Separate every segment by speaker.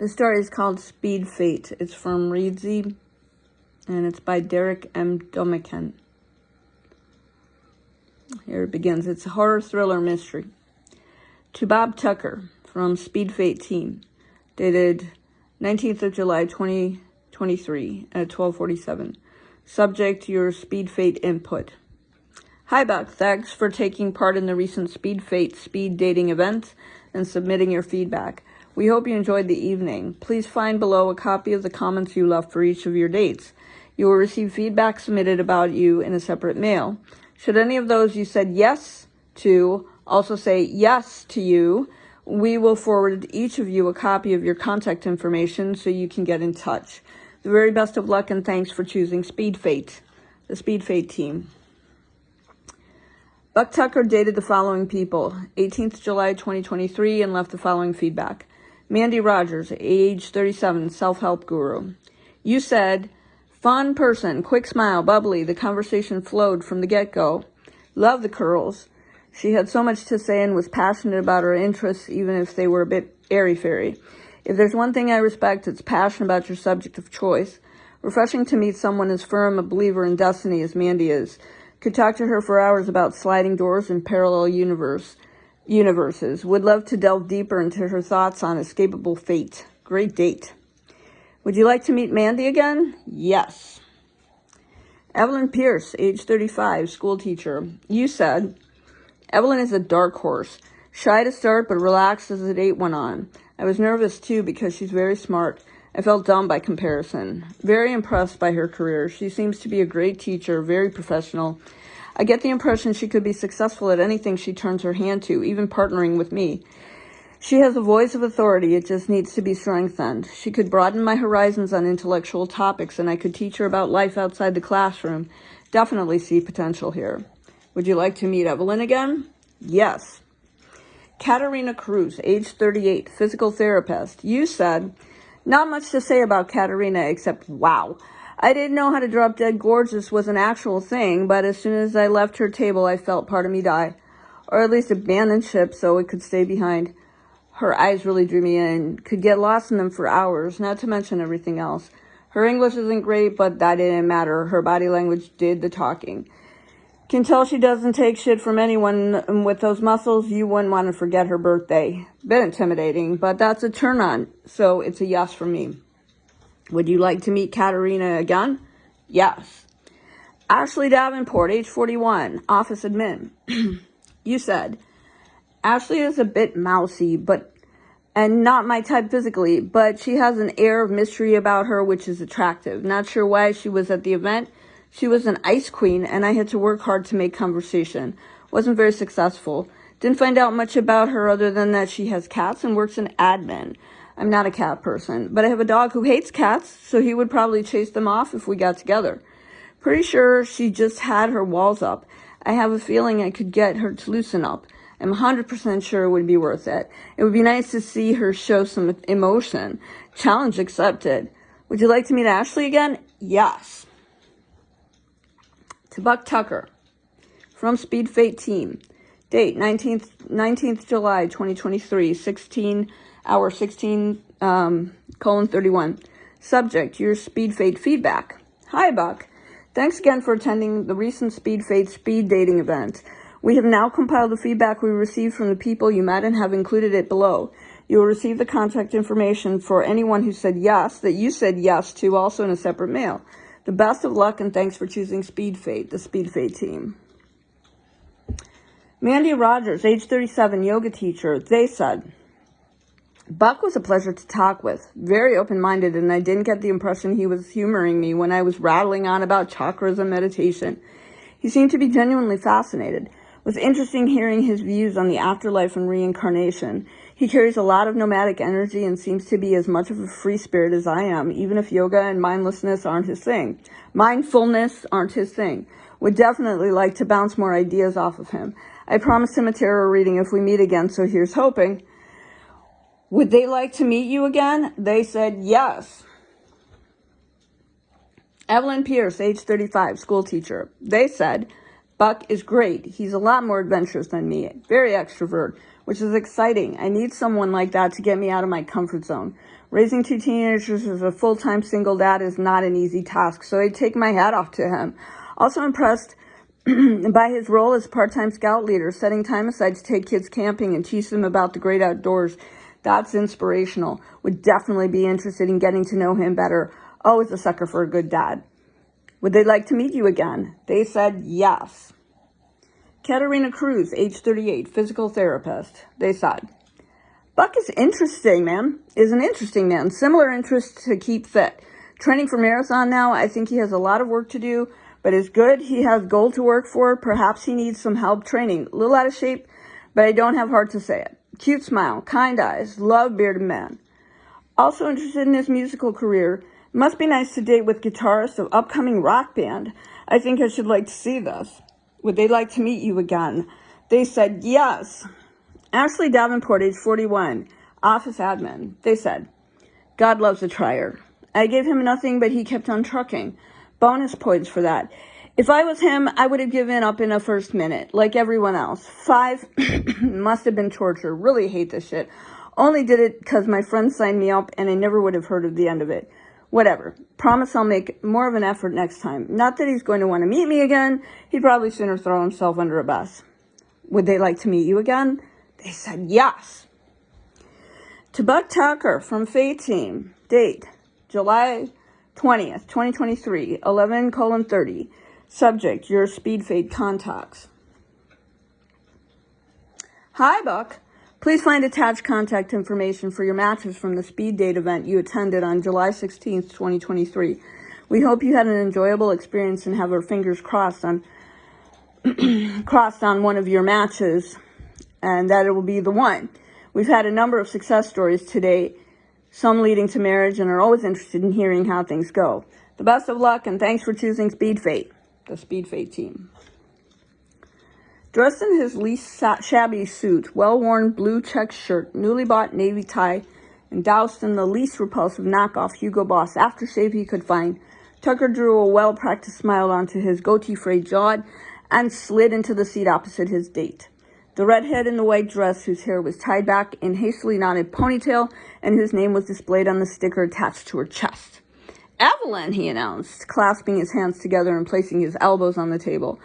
Speaker 1: The story is called Speed Fate. It's from Reedsy, and it's by Derek M. Domican. Here it begins. It's a horror thriller mystery. To Bob Tucker from Speed Fate team, dated 19th of July, 2023 at 12:47. Subject, your Speed Fate input. Hi, Buck. Thanks for taking part in the recent Speed Fate speed dating event and submitting your feedback. We hope you enjoyed the evening. Please find below a copy of the comments you left for each of your dates. You will receive feedback submitted about you in a separate mail. Should any of those you said yes to also say yes to you, we will forward each of you a copy of your contact information so you can get in touch. The very best of luck and thanks for choosing Speed Fate, the Speed Fate team. Buck Tucker dated the following people: 18th July 2023, and left the following feedback. Mandy Rogers, age 37, self-help guru. You said, fun person, quick smile, bubbly. The conversation flowed from the get-go. Love the curls. She had so much to say and was passionate about her interests, even if they were a bit airy-fairy. If there's one thing I respect, it's passion about your subject of choice. Refreshing to meet someone as firm a believer in destiny as Mandy is. Could talk to her for hours about sliding doors and parallel universes. Would love to delve deeper into her thoughts on escapable fate. Great date. Would you like to meet Mandy again? Yes. Evelyn Pierce, age 35, school teacher. You said, Evelyn is a dark horse. Shy to start, but relaxed as the date went on. I was nervous too because she's very smart. I felt dumb by comparison. Very impressed by her career. She seems to be a great teacher, very professional. I get the impression she could be successful at anything she turns her hand to, even partnering with me. She has a voice of authority. It just needs to be strengthened. She could broaden my horizons on intellectual topics, and I could teach her about life outside the classroom. Definitely see potential here. Would you like to meet Evelyn again? Yes. Katarina Cruz, age 38, physical therapist. You said, not much to say about Katarina except wow. I didn't know how to drop dead gorgeous was an actual thing, but as soon as I left her table, I felt part of me die. Or at least abandon ship so it could stay behind. Her eyes really drew me in. Could get lost in them for hours, not to mention everything else. Her English isn't great, but that didn't matter. Her body language did the talking. Can tell she doesn't take shit from anyone, and with those muscles, you wouldn't want to forget her birthday. Bit intimidating, but that's a turn on, so it's a yes from me. Would you like to meet Katarina again? Yes. Ashley Davenport, age 41, office admin. You said, Ashley is a bit mousy, and not my type physically, but she has an air of mystery about her which is attractive. Not sure why she was at the event. She was an ice queen, and I had to work hard to make conversation. Wasn't very successful. Didn't find out much about her other than that she has cats and works in admin. I'm not a cat person, but I have a dog who hates cats, so he would probably chase them off if we got together. Pretty sure she just had her walls up. I have a feeling I could get her to loosen up. I'm 100% sure it would be worth it. It would be nice to see her show some emotion. Challenge accepted. Would you like to meet Ashley again? Yes. To Buck Tucker from Speed Fate team. Date 19th July 2023, 16:16:31. Subject, your Speed Fate feedback. Hi, Buck. Thanks again for attending the recent Speed Fate speed dating event. We have now compiled the feedback we received from the people you met and have included it below. You will receive the contact information for anyone who said yes that you said yes to, also in a separate mail. The best of luck and thanks for choosing Speed Fate, the Speed Fate team. Mandy Rogers, age 37, yoga teacher. They said, Buck was a pleasure to talk with, very open-minded, and I didn't get the impression he was humoring me when I was rattling on about chakras and meditation. He seemed to be genuinely fascinated. It was interesting hearing his views on the afterlife and reincarnation. He carries a lot of nomadic energy and seems to be as much of a free spirit as I am, even if yoga and mindfulness aren't his thing. Would definitely like to bounce more ideas off of him. I promised him a tarot reading if we meet again, so here's hoping. Would they like to meet you again? They said yes. Evelyn Pierce, age 35, school teacher. They said, Buck is great. He's a lot more adventurous than me. Very extrovert, which is exciting. I need someone like that to get me out of my comfort zone. Raising two teenagers as a full-time single dad is not an easy task, so I take my hat off to him. Also impressed by his role as part-time scout leader, setting time aside to take kids camping and teach them about the great outdoors. That's inspirational. Would definitely be interested in getting to know him better. Always a sucker for a good dad. Would they like to meet you again? They said yes. Katerina Cruz, age 38, physical therapist. They said, Buck is interesting, man. Is an interesting man. Similar interests to keep fit. Training for marathon now. I think he has a lot of work to do, but is good. He has goal to work for. Perhaps he needs some help training. A little out of shape, but I don't have heart to say it. Cute smile, kind eyes, love bearded man. Also interested in his musical career. Must be nice to date with guitarist of upcoming rock band. I think I should like to see this. Would they like to meet you again? They said yes. Ashley Davenport, age 41, office admin. They said, God loves a trier. I gave him nothing, but he kept on trucking. Bonus points for that. If I was him, I would have given up in a first minute, like everyone else. 5 must have been torture. Really hate this shit. Only did it because my friend signed me up and I never would have heard of the end of it. Whatever. Promise I'll make more of an effort next time. Not that he's going to want to meet me again. He'd probably sooner throw himself under a bus. Would they like to meet you again? They said yes. To Buck Tucker from Fade Team. Date, July 20th, 2023, 11:30. Subject, your Speed Fade contacts. Hi, Buck. Please find attached contact information for your matches from the Speed Date event you attended on July 16th, 2023. We hope you had an enjoyable experience and have our fingers crossed on one of your matches and that it will be the one. We've had a number of success stories today, some leading to marriage, and are always interested in hearing how things go. The best of luck, and thanks for choosing Speed Fade, the Speed Fade team. Dressed in his least shabby suit, well-worn blue check shirt, newly bought navy tie, and doused in the least repulsive knockoff Hugo Boss aftershave he could find, Tucker drew a well-practiced smile onto his goatee-frayed jaw and slid into the seat opposite his date. The redhead in the white dress, whose hair was tied back in hastily knotted ponytail, and whose name was displayed on the sticker attached to her chest. Evelyn, he announced, clasping his hands together and placing his elbows on the table.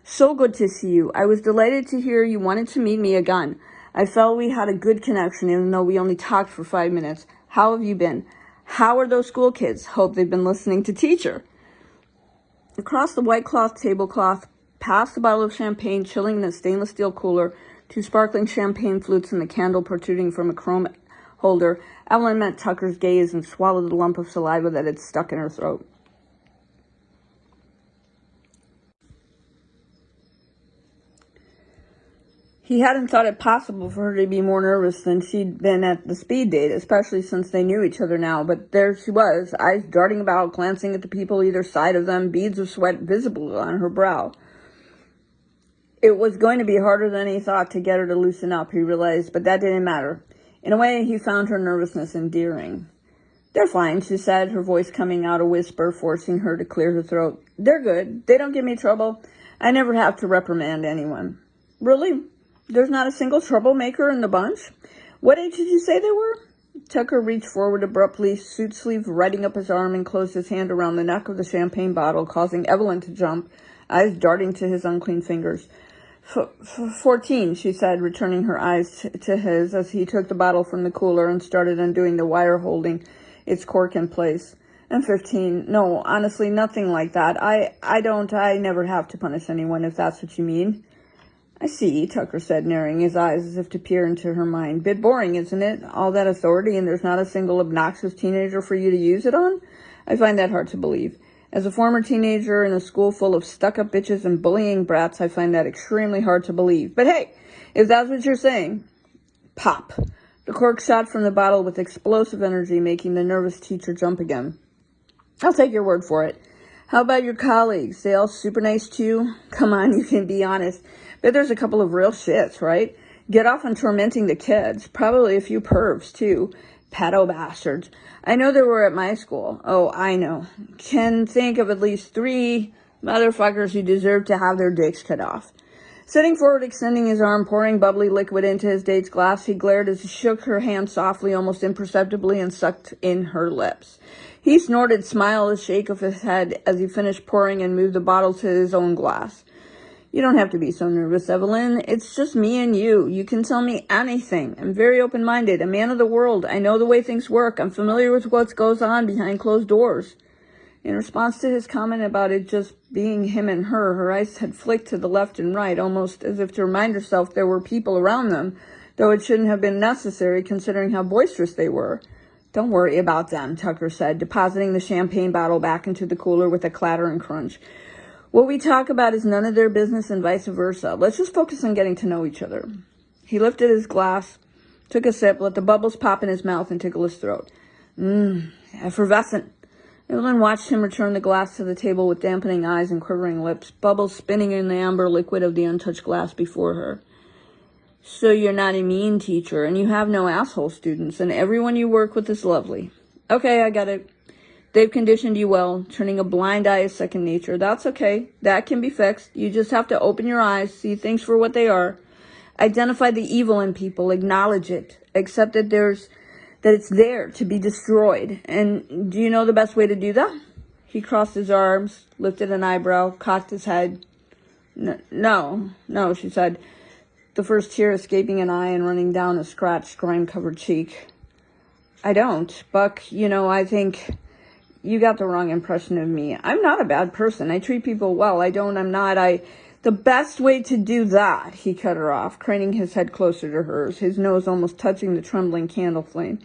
Speaker 1: So good to see you. I was delighted to hear you wanted to meet me again. I felt we had a good connection, even though we only talked for 5 minutes. How have you been? How are those school kids? Hope they've been listening to teacher. Across the white cloth tablecloth, past the bottle of champagne chilling in a stainless steel cooler, 2 sparkling champagne flutes and the candle protruding from a chrome holder, Evelyn met Tucker's gaze and swallowed a lump of saliva that had stuck in her throat. He hadn't thought it possible for her to be more nervous than she'd been at the speed date, especially since they knew each other now. But there she was, eyes darting about, glancing at the people either side of them, beads of sweat visible on her brow. It was going to be harder than he thought to get her to loosen up, he realized, but that didn't matter. In a way, he found her nervousness endearing. They're fine, she said, her voice coming out a whisper, forcing her to clear her throat. They're good. They don't give me trouble. I never have to reprimand anyone. Really? There's not a single troublemaker in the bunch? What age did you say they were? Tucker reached forward abruptly, suit sleeve riding up his arm, and closed his hand around the neck of the champagne bottle, causing Evelyn to jump, eyes darting to his unclean fingers. 14, she said, returning her eyes to his as he took the bottle from the cooler and started undoing the wire holding its cork in place. And 15. No, honestly, nothing like that. I never have to punish anyone, if that's what you mean. I see, Tucker said, narrowing his eyes as if to peer into her mind. Bit boring, isn't it? All that authority and there's not a single obnoxious teenager for you to use it on? I find that hard to believe. As a former teenager in a school full of stuck-up bitches and bullying brats, I find that extremely hard to believe. But hey, if that's what you're saying, pop. The cork shot from the bottle with explosive energy, making the nervous teacher jump again. I'll take your word for it. How about your colleagues? They all super nice too? Come on, you can be honest. But there's a couple of real shits, right? Get off on tormenting the kids. Probably a few pervs too. Pedo bastards. I know there were at my school. Oh, I know. Can think of at least 3 motherfuckers who deserve to have their dicks cut off. Sitting forward, extending his arm, pouring bubbly liquid into his date's glass, he glared as he shook her hand softly, almost imperceptibly, and sucked in her lips. He snorted, smiled, a shake of his head as he finished pouring and moved the bottle to his own glass. You don't have to be so nervous, Evelyn. It's just me and you. You can tell me anything. I'm very open-minded, a man of the world. I know the way things work. I'm familiar with what goes on behind closed doors. In response to his comment about it just being him and her eyes had flicked to the left and right, almost as if to remind herself there were people around them, though it shouldn't have been necessary considering how boisterous they were. Don't worry about them, Tucker said, depositing the champagne bottle back into the cooler with a clatter and crunch. What we talk about is none of their business and vice versa. Let's just focus on getting to know each other. He lifted his glass, took a sip, let the bubbles pop in his mouth and tickle his throat. Effervescent. Evelyn watched him return the glass to the table with dampening eyes and quivering lips, bubbles spinning in the amber liquid of the untouched glass before her. So you're not a mean teacher, and you have no asshole students, and everyone you work with is lovely. Okay, I get it. They've conditioned you well. Turning a blind eye is second nature. That's okay. That can be fixed. You just have to open your eyes, see things for what they are. Identify the evil in people. Acknowledge it. Accept that it's there to be destroyed. And do you know the best way to do that? He crossed his arms, lifted an eyebrow, cocked his head. No, she said, the first tear escaping an eye and running down a scratched, grime-covered cheek. I don't. Buck, I think you got the wrong impression of me. I'm not a bad person. I treat people well. I'm not. The best way to do that, he cut her off, craning his head closer to hers, his nose almost touching the trembling candle flame,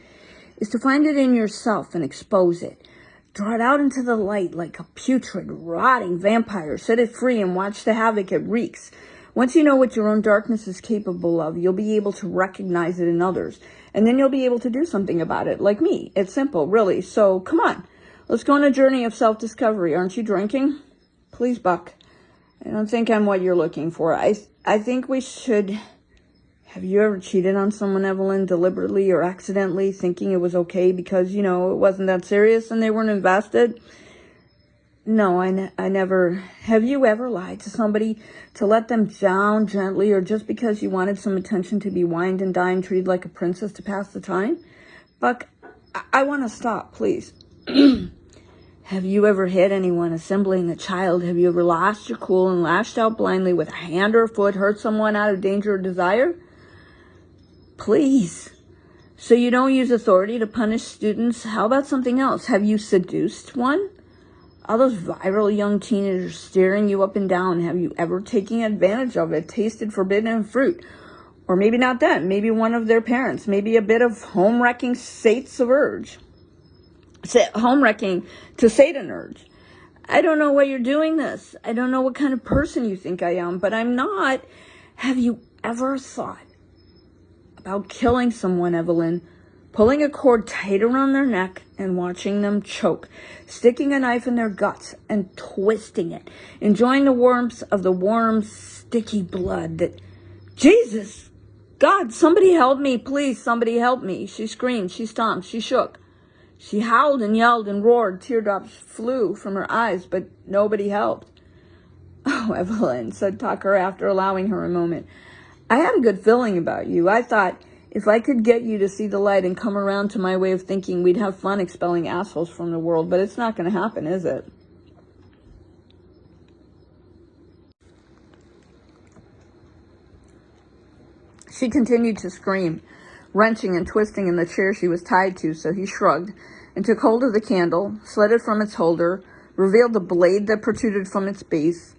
Speaker 1: is to find it in yourself and expose it. Draw it out into the light like a putrid, rotting vampire. Set it free and watch the havoc it wreaks. Once you know what your own darkness is capable of, you'll be able to recognize it in others. And then you'll be able to do something about it, like me. It's simple, really. So, come on. Let's go on a journey of self-discovery. Aren't you drinking? Please, Buck. I don't think I'm what you're looking for. I think we should... Have you ever cheated on someone, Evelyn, deliberately or accidentally, thinking it was okay because, it wasn't that serious and they weren't invested? No, I never. Have you ever lied to somebody to let them down gently or just because you wanted some attention to be wined and dined, treated like a princess to pass the time? Buck, I want to stop, please. Have you ever hit anyone, assembling a child? Have you ever lost your cool and lashed out blindly with a hand or a foot, hurt someone out of danger or desire? Please. So you don't use authority to punish students? How about something else? Have you seduced one? All those viral young teenagers staring you up and down. Have you ever taken advantage of it, tasted forbidden fruit? Or maybe not them, maybe one of their parents, maybe a bit of home-wrecking states of urge. Home-wrecking to Satan urge. I don't know why you're doing this. I don't know what kind of person you think I am, but I'm not. Have you ever thought about killing someone, Evelyn? Pulling a cord tight around their neck and watching them choke. Sticking a knife in their guts and twisting it. Enjoying the warmth of the warm, sticky blood that... Jesus! God, somebody help me, please, somebody help me. She screamed, she stomped, she shook. She howled and yelled and roared. Teardrops flew from her eyes, but nobody helped. Oh, Evelyn, said Tucker after allowing her a moment. I had a good feeling about you. I thought if I could get you to see the light and come around to my way of thinking, we'd have fun expelling assholes from the world, but it's not going to happen, is it? She continued to scream, wrenching and twisting in the chair she was tied to, so he shrugged and took hold of the candle, slid it from its holder, revealed the blade that protruded from its base.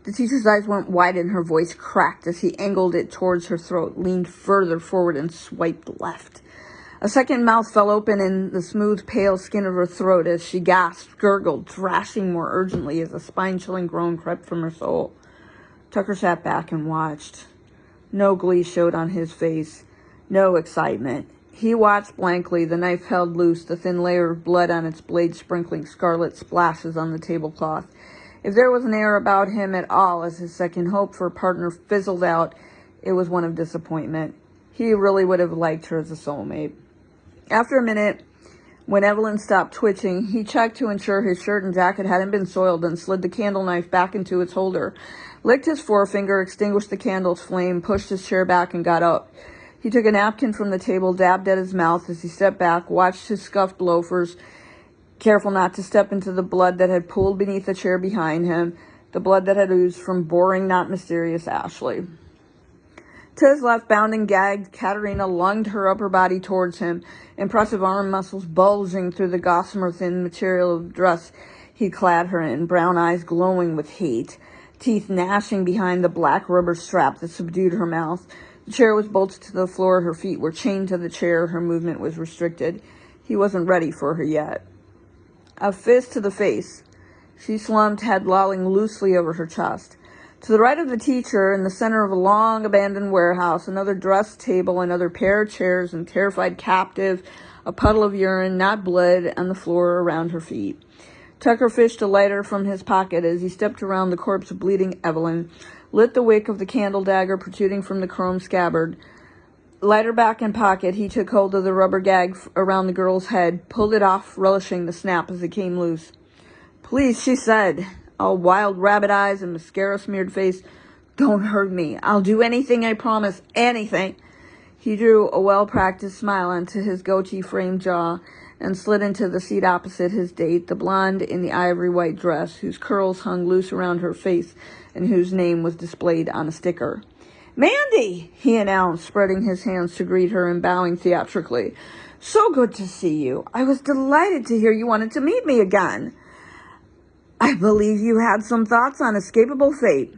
Speaker 1: The teacher's eyes went wide and her voice cracked as he angled it towards her throat, leaned further forward and swiped left. A second mouth fell open in the smooth, pale skin of her throat as she gasped, gurgled, thrashing more urgently as a spine-chilling groan crept from her soul. Tucker sat back and watched. No glee showed on his face, no excitement. He watched blankly, the knife held loose, the thin layer of blood on its blade sprinkling scarlet splashes on the tablecloth. If there was an air about him at all as his second hope for a partner fizzled out, it was one of disappointment. He really would have liked her as a soulmate. After a minute, when Evelyn stopped twitching, he checked to ensure his shirt and jacket hadn't been soiled and slid the candle knife back into its holder. licked his forefinger, extinguished the candle's flame, pushed his chair back, and got up. He took a napkin from the table, dabbed at his mouth as he stepped back, watched his scuffed loafers, careful not to step into the blood that had pooled beneath the chair behind him, the blood that had oozed from boring, not mysterious Ashley. To his left, bound and gagged, Katerina lunged her upper body towards him, impressive arm muscles bulging through the gossamer thin material of the dress he clad her in, brown eyes glowing with hate, teeth gnashing behind the black rubber strap that subdued her mouth. The chair was bolted to the floor, her feet were chained to the chair, her movement was restricted. He wasn't ready for her yet. A fist to the face. She slumped, head lolling loosely over her chest. To the right of the teacher, in the center of a long abandoned warehouse, another dressed table, another pair of chairs, and terrified captive, a puddle of urine, not blood, on the floor around her feet. Tucker fished a lighter from his pocket as he stepped around the corpse of bleeding Evelyn, lit the wick of the candle dagger protruding from the chrome scabbard. Lighter back in pocket, he took hold of the rubber gag around the girl's head, pulled it off, relishing the snap as it came loose. "Please," she said, all wild rabbit eyes and mascara-smeared face. "Don't hurt me. I'll do anything, I promise. Anything." He drew a well-practiced smile onto his goatee-framed jaw and slid into the seat opposite his date, the blonde in the ivory-white dress, whose curls hung loose around her face and whose name was displayed on a sticker. "Mandy," he announced, spreading his hands to greet her and bowing theatrically. "So good to see you. I was delighted to hear you wanted to meet me again. I believe you had some thoughts on escapable fate."